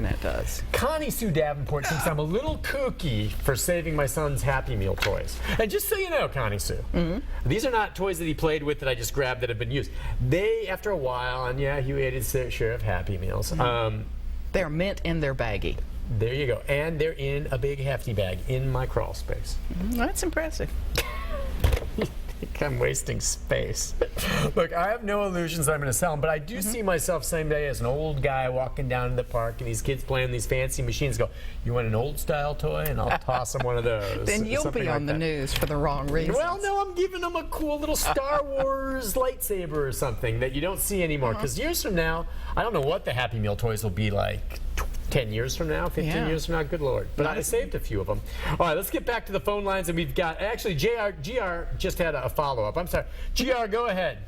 internet does. Connie Sue Davenport thinks I'm a little kooky for saving my son's Happy Meal toys. And just so you know, Connie Sue, these are not toys that he played with that I just grabbed that have been used. They, after a while, and yeah, he ate his share of Happy Meals. They're mint in their baggie. There you go. And they're in a big hefty bag in my crawl space. That's impressive. I'm wasting space. Look, I have no illusions that I'm going to sell them, but I do see myself same day as an old guy walking down to the park and these kids playing these fancy machines go, you want an old style toy? And I'll toss them one of those. Then you'll be on the news for the wrong reasons. Well, no, I'm giving them a cool little Star Wars lightsaber or something that you don't see anymore. Because years from now, I don't know what the Happy Meal toys will be like. 10 years from now, 15 years from now, good Lord. But I saved a few of them. All right, let's get back to the phone lines, and we've got, actually, GR just had a follow-up. I'm sorry. GR, go ahead.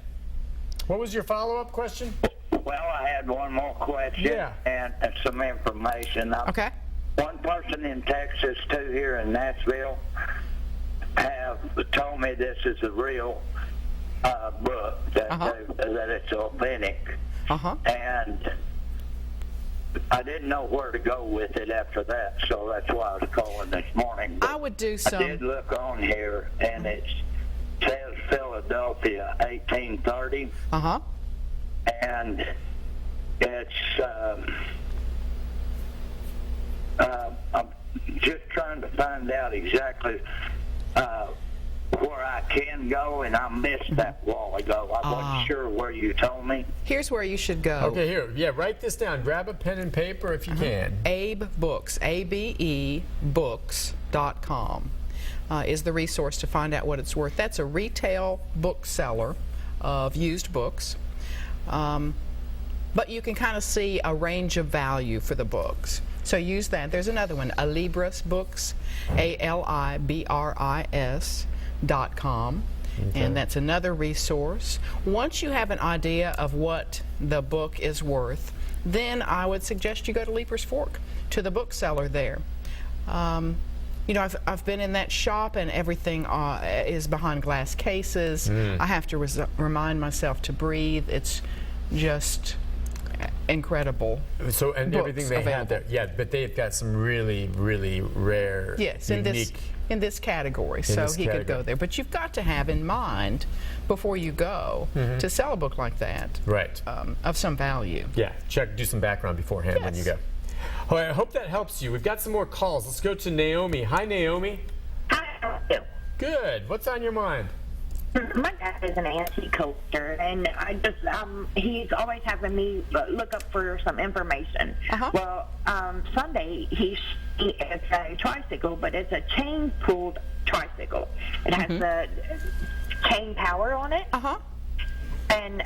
What was your follow-up question? Well, I had one more question and some information. Okay. One person in Texas, too, here in Nashville, have told me this is a real book, that it's authentic. And I didn't know where to go with it after that, so that's why I was calling this morning. But I would do some. I did look on here, and it says Philadelphia, 1830. And it's I'm just trying to find out exactly where I can go, and I missed that while ago. I wasn't sure where you told me. Here's where you should go. Okay, here. Yeah, write this down. Grab a pen and paper if you can. Abe Books, ABE Books.com is the resource to find out what it's worth. That's a retail bookseller of used books. But you can kind of see a range of value for the books. So use that. There's another one, Alibris Books, ALIBRIS.com, and that's another resource. Once you have an idea of what the book is worth, then I would suggest you go to Leaper's Fork, to the bookseller there. You know, I've been in that shop, and everything is behind glass cases. I have to remind myself to breathe. It's just incredible. So, and everything they have there, but they've got some really, really rare, unique, in this category, so he could go there. But you've got to have in mind before you go to sell a book like that, of some value. Yeah, do some background beforehand when you go. All right, I hope that helps you. We've got some more calls. Let's go to Naomi. Hi, Naomi. Hi, how are you? Good. What's on your mind? My dad is an antique collector, and I just he's always having me look up for some information. Well, Sunday it's a tricycle, but it's a chain-pulled tricycle. It has the chain power on it, and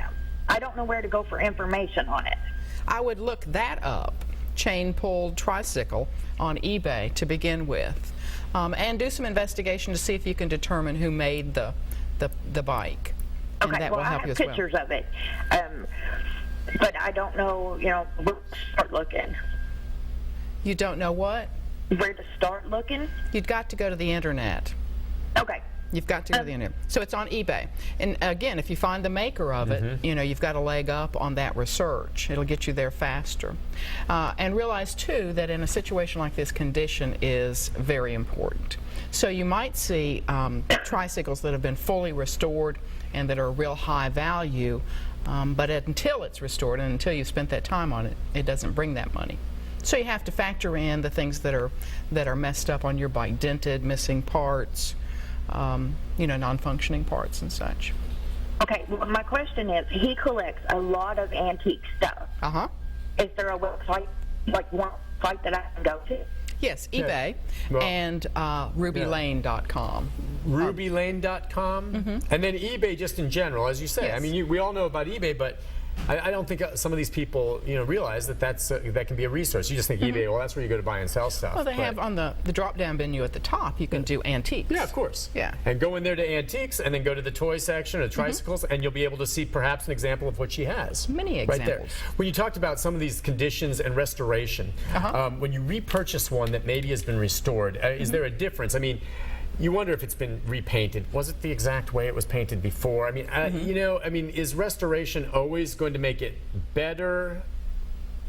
I don't know where to go for information on it. I would look that up, chain-pulled tricycle, on eBay to begin with, and do some investigation to see if you can determine who made the bike. Okay, and that well, will help I you have as pictures of it, but I don't know, where to start looking. You don't know what? Where to start looking? You've got to go to the internet. Okay. You've got to go to the internet. So it's on eBay. And again, if you find the maker of it, you've got a leg up on that research. It'll get you there faster. And realize, too, that in a situation like this, condition is very important. So you might see tricycles that have been fully restored and that are real high value, but until it's restored and until you've spent that time on it, it doesn't bring that money. So you have to factor in the things that are messed up on your bike, dented, missing parts, non-functioning parts and such. Okay, well, my question is, he collects a lot of antique stuff. Is there a website, like one site that I can go to? Yes, eBay and RubyLane.com. RubyLane.com? And then eBay just in general, as you say. I mean, we all know about eBay, but I don't think some of these people, realize that that can be a resource. You just think eBay, well, that's where you go to buy and sell stuff. Well, they have on the drop-down menu at the top, you can do antiques. Yeah, of course. Yeah. And go in there to antiques, and then go to the toy section or tricycles, and you'll be able to see perhaps an example of what she has. Many examples. Right there. When you talked about some of these conditions and restoration, when you repurchase one that maybe has been restored, is there a difference? I mean, you wonder if it's been repainted. Was it the exact way it was painted before? I mean, is restoration always going to make it better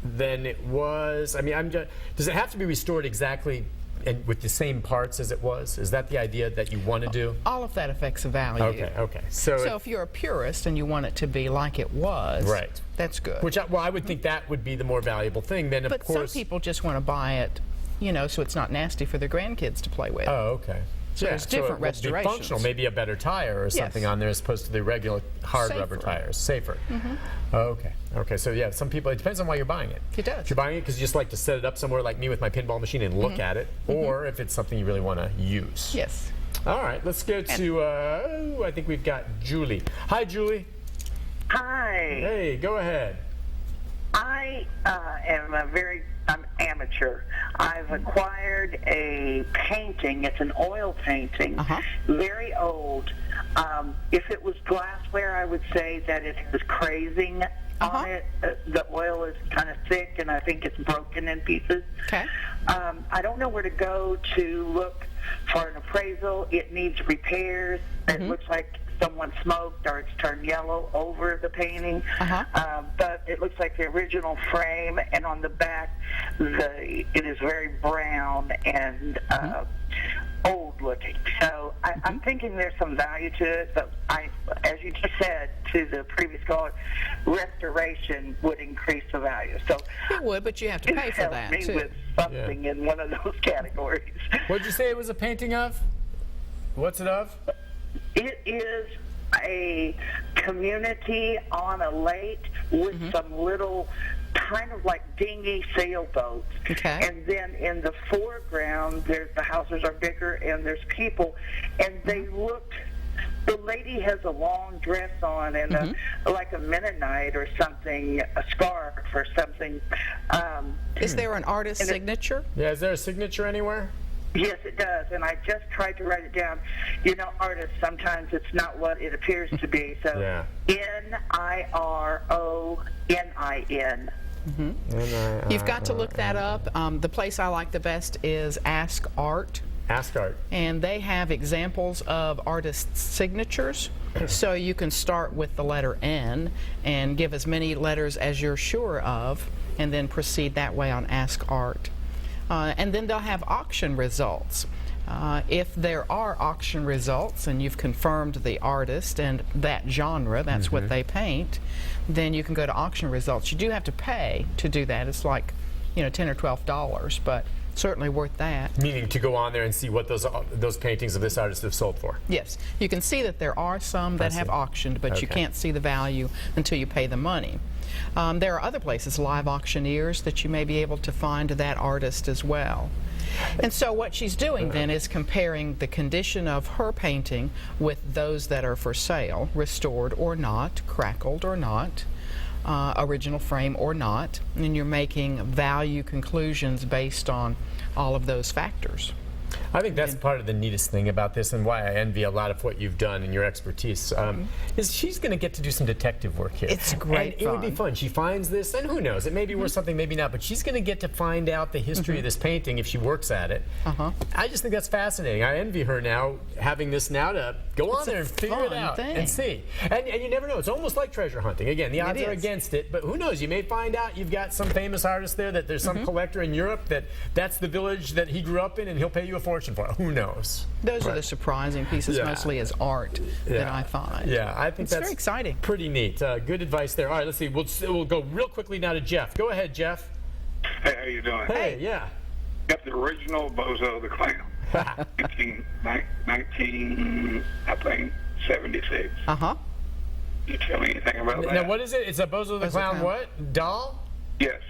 than it was. I mean, does it have to be restored exactly and with the same parts as it was? Is that the idea that you want to do? All of that affects the value. Okay. So if you're a purist and you want it to be like it was, right, that's good. Which I would think that would be the more valuable thing. Then, of course, some people just want to buy it, so it's not nasty for their grandkids to play with. Oh, okay. So there's different restorations. Be functional, maybe a better tire or something on there as opposed to the regular hard rubber tires. Safer. Okay. So yeah, some people, it depends on why you're buying it. It does. If you're buying it because you just like to set it up somewhere like me with my pinball machine and look at it, or if it's something you really want to use. Yes. All right, let's go to, I think we've got Julie. Hi, Julie. Hi. Hey, go ahead. I am I'm amateur. I've acquired a painting. It's an oil painting, very old. If it was glassware, I would say that it has crazing on it. The oil is kind of thick, and I think it's broken in pieces. Okay. I don't know where to go to look for an appraisal. It needs repairs. It looks like someone smoked or it's turned yellow over the painting. But it looks like the original frame, and on the back it is very brown and old looking. So I'm thinking there's some value to it, but as you just said to the previous caller, restoration would increase the value. So it would, but you have to pay for that me too. with something in one of those categories. What did you say it was a painting of? What's it of? It is a community on a lake with some little kind of like dinghy sailboats. Okay. And then in the foreground, the houses are bigger and there's people, and they look. The lady has a long dress on and like a Mennonite or something, a scarf or something. Is there an artist signature? Yeah, is there a signature anywhere? Yes, it does, and I just tried to write it down. Artists, sometimes it's not what it appears to be. So Nironin. You've got to look that up. The place I like the best is Ask Art. Ask Art. And they have examples of artists' signatures. So you can start with the letter N and give as many letters as you're sure of, and then proceed that way on Ask Art. And then they'll have auction results. If there are auction results and you've confirmed the artist and that genre, that's what they paint, then you can go to auction results. You do have to pay to do that. It's like, $10 or $12, but certainly worth that. Meaning to go on there and see what those paintings of this artist have sold for. Yes. You can see that there are some that have auctioned, but you can't see the value until you pay the money. There are other places, live auctioneers, that you may be able to find that artist as well. And so what she's doing then is comparing the condition of her painting with those that are for sale, restored or not, crackled or not, original frame or not, and you're making value conclusions based on all of those factors. I think that's part of the neatest thing about this, and why I envy a lot of what you've done and your expertise, is she's going to get to do some detective work here. It's great and it would be fun. She finds this, and who knows, it may be worth something, maybe not, but she's going to get to find out the history of this painting if she works at it. I just think that's fascinating. I envy her now, having this now to go on there and figure it out and see. And you never know. It's almost like treasure hunting. Again, the odds are against it, but who knows? You may find out you've got some famous artist there, that there's some collector in Europe that's the village that he grew up in, and he'll pay you a fortune for it. Who knows? Those are the surprising pieces, mostly as art, that I find. Yeah, I think that's very exciting. Pretty neat. Good advice there. All right, let's see. We'll go real quickly now to Jeff. Go ahead, Jeff. Hey, how you doing? Hey, yeah. Got the original Bozo the Clown. 19, I think, 76. You tell me anything about that? Now, what is it? It's a Bozo the Clown what? Doll? Yes.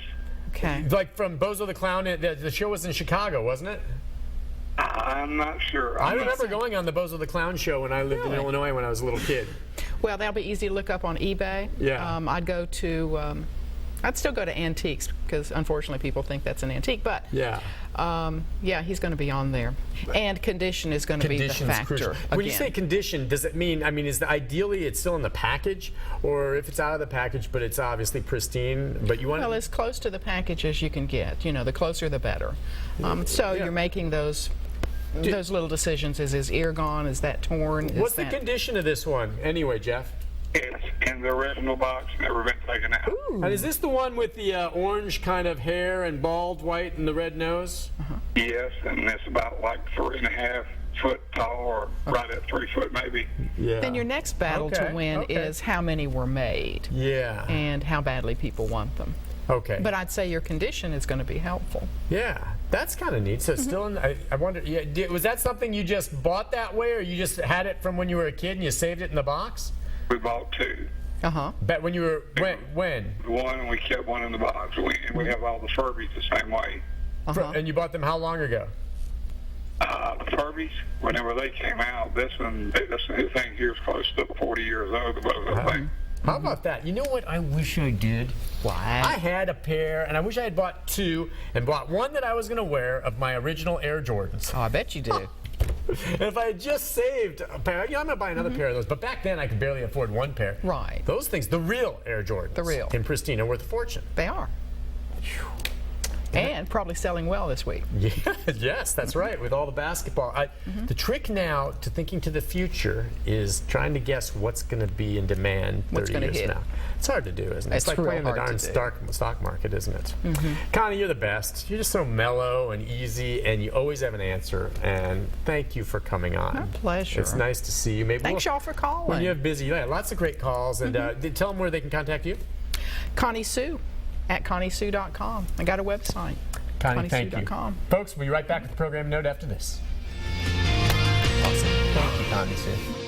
Okay. Like from Bozo the Clown, the show was in Chicago, wasn't it? I'm not sure. I remember going on the Bozo the Clown show when I lived in Illinois when I was a little kid. Well, that'll be easy to look up on eBay. Yeah. I'd still go to antiques, because unfortunately people think that's an antique, but yeah, he's going to be on there. And condition is going to be the factor. When you say condition, does it mean, ideally it's still in the package, or if it's out of the package but it's obviously pristine, but you want as close to the package as you can get. The closer the better. You're making those little decisions. Is his ear gone? Is that torn? What's the condition of this one anyway, Jeff? It's in the original box, never been taken out. And is this the one with the orange kind of hair and bald white and the red nose? Yes, and it's about like 3.5 foot tall, or right at 3 foot maybe. Yeah. Then your next battle to win is how many were made. Yeah. And how badly people want them. Okay. But I'd say your condition is going to be helpful. Yeah, that's kind of neat. So it's still in, I wonder, was that something you just bought that way, or you just had it from when you were a kid and you saved it in the box? We bought 2. Bet when you were, when? One, and we kept one in the box. We have all the Furbies the same way. And you bought them how long ago? The Furbies, whenever they came out, this thing here is close to 40 years old, the both of them things. How about that? You know what I wish I did? What? I had a pair, and I wish I had bought 2, and bought one that I was going to wear of my original Air Jordans. Oh, I bet you did. If I had just saved a pair, I'm going to buy another pair of those, but back then I could barely afford one pair. Right. Those things, the real Air Jordans. The real. In pristine, are worth a fortune. They are. And probably selling well this week. Yeah, yes, that's right, with all the basketball. The trick now to thinking to the future is trying to guess what's going to be in demand 30 years from now. It's hard to do, isn't it? It's like real playing the hard darn stock market, isn't it? Connie, you're the best. You're just so mellow and easy, and you always have an answer. And thank you for coming on. My pleasure. It's nice to see you. Maybe Thanks y'all for calling. when you have busy, lots of great calls. And tell them where they can contact you. Connie Sue at ConnieSue.com. I got a website. Connie, thank you. Folks, we'll be right back with the program note after this. Awesome. Thank you, Connie Sue.